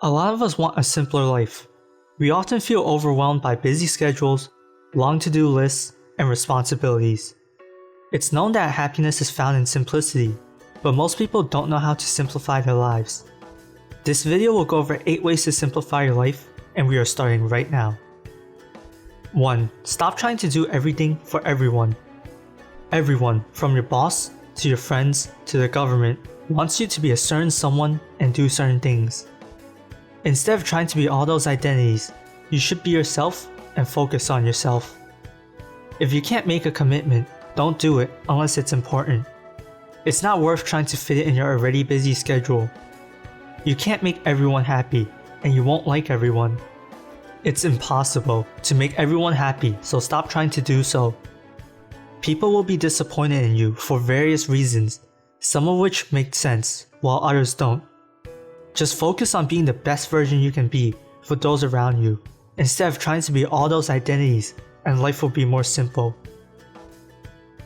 A lot of us want a simpler life. We often feel overwhelmed by busy schedules, long to-do lists, and responsibilities. It's known that happiness is found in simplicity, but most people don't know how to simplify their lives. This video will go over 8 ways to simplify your life, and we are starting right now. 1. Stop trying to do everything for everyone. Everyone, from your boss, to your friends, to the government, wants you to be a certain someone and do certain things. Instead of trying to be all those identities, you should be yourself and focus on yourself. If you can't make a commitment, don't do it unless it's important. It's not worth trying to fit it in your already busy schedule. You can't make everyone happy, and you won't like everyone. It's impossible to make everyone happy, so stop trying to do so. People will be disappointed in you for various reasons, some of which make sense, while others don't. Just focus on being the best version you can be for those around you, instead of trying to be all those identities, and life will be more simple.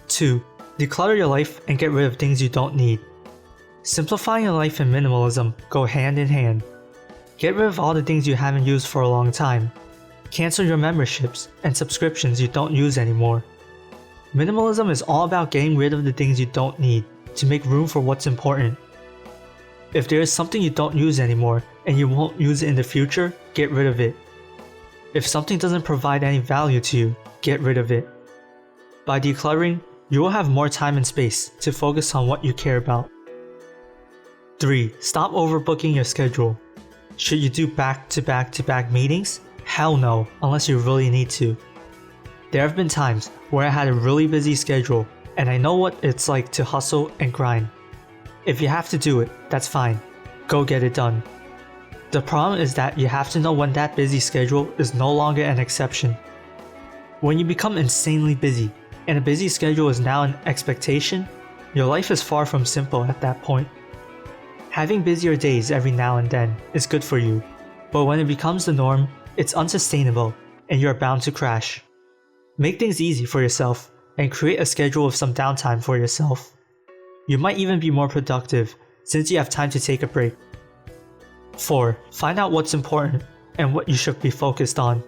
2. Declutter your life and get rid of things you don't need. Simplifying your life and minimalism go hand in hand. Get rid of all the things you haven't used for a long time. Cancel your memberships and subscriptions you don't use anymore. Minimalism is all about getting rid of the things you don't need to make room for what's important. If there is something you don't use anymore and you won't use it in the future, get rid of it. If something doesn't provide any value to you, get rid of it. By decluttering, you will have more time and space to focus on what you care about. 3. Stop overbooking your schedule. Should you do back-to-back-to-back meetings? Hell no, unless you really need to. There have been times where I had a really busy schedule, and I know what it's like to hustle and grind. If you have to do it, that's fine. Go get it done. The problem is that you have to know when that busy schedule is no longer an exception. When you become insanely busy, and a busy schedule is now an expectation, your life is far from simple at that point. Having busier days every now and then is good for you, but when it becomes the norm, it's unsustainable, and you're bound to crash. Make things easy for yourself, and create a schedule with some downtime for yourself. You might even be more productive since you have time to take a break. 4. Find out what's important and what you should be focused on.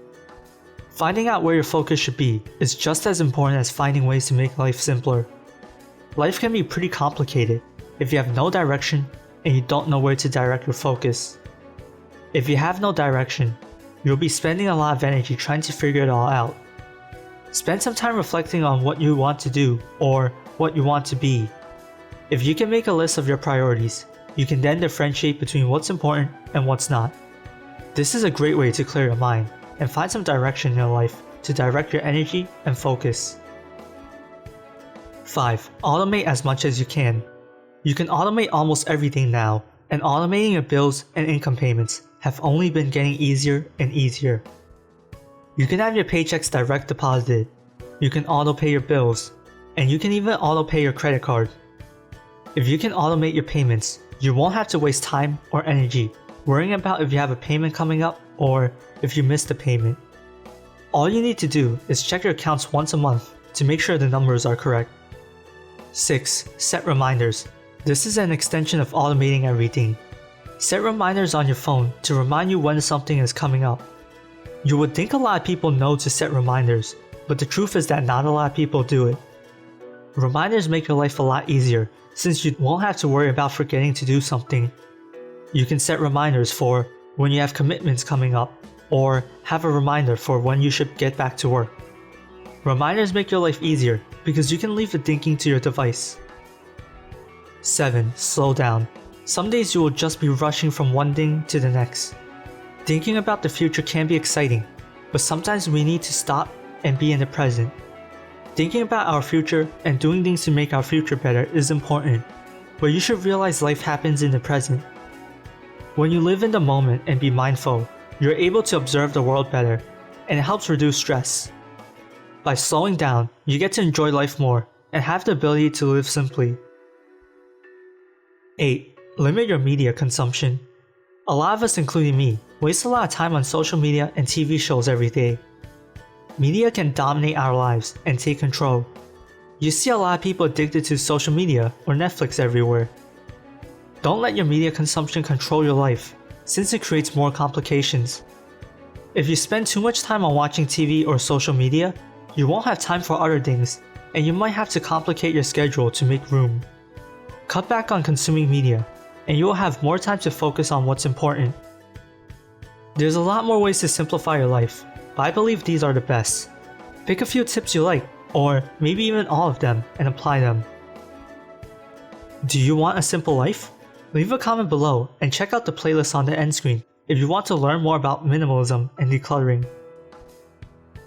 Finding out where your focus should be is just as important as finding ways to make life simpler. Life can be pretty complicated if you have no direction and you don't know where to direct your focus. If you have no direction, you'll be spending a lot of energy trying to figure it all out. Spend some time reflecting on what you want to do or what you want to be. If you can make a list of your priorities, you can then differentiate between what's important and what's not. This is a great way to clear your mind and find some direction in your life to direct your energy and focus. 5. Automate as much as you can. You can automate almost everything now, and automating your bills and income payments have only been getting easier and easier. You can have your paychecks direct deposited, you can auto-pay your bills, and you can even auto-pay your credit card. If you can automate your payments, you won't have to waste time or energy worrying about if you have a payment coming up or if you missed a payment. All you need to do is check your accounts once a month to make sure the numbers are correct. 6. Set reminders. This is an extension of automating everything. Set reminders on your phone to remind you when something is coming up. You would think a lot of people know to set reminders, but the truth is that not a lot of people do it. Reminders make your life a lot easier since you won't have to worry about forgetting to do something. You can set reminders for when you have commitments coming up, or have a reminder for when you should get back to work. Reminders make your life easier because you can leave the thinking to your device. 7. Slow down. Some days you will just be rushing from one thing to the next. Thinking about the future can be exciting, but sometimes we need to stop and be in the present. Thinking about our future and doing things to make our future better is important, but you should realize life happens in the present. When you live in the moment and be mindful, you're able to observe the world better, and it helps reduce stress. By slowing down, you get to enjoy life more and have the ability to live simply. 8. Limit your media consumption. A lot of us, including me, waste a lot of time on social media and TV shows every day. Media can dominate our lives and take control. You see a lot of people addicted to social media or Netflix everywhere. Don't let your media consumption control your life. since it creates more complications. If you spend too much time on watching TV or social media, you won't have time for other things, and you might have to complicate your schedule to make room. Cut back on consuming media, and you will have more time to focus on what's important. There's a lot more ways to simplify your life, but I believe these are the best. Pick a few tips you like, or maybe even all of them, and apply them. Do you want a simple life? Leave a comment below and check out the playlist on the end screen if you want to learn more about minimalism and decluttering.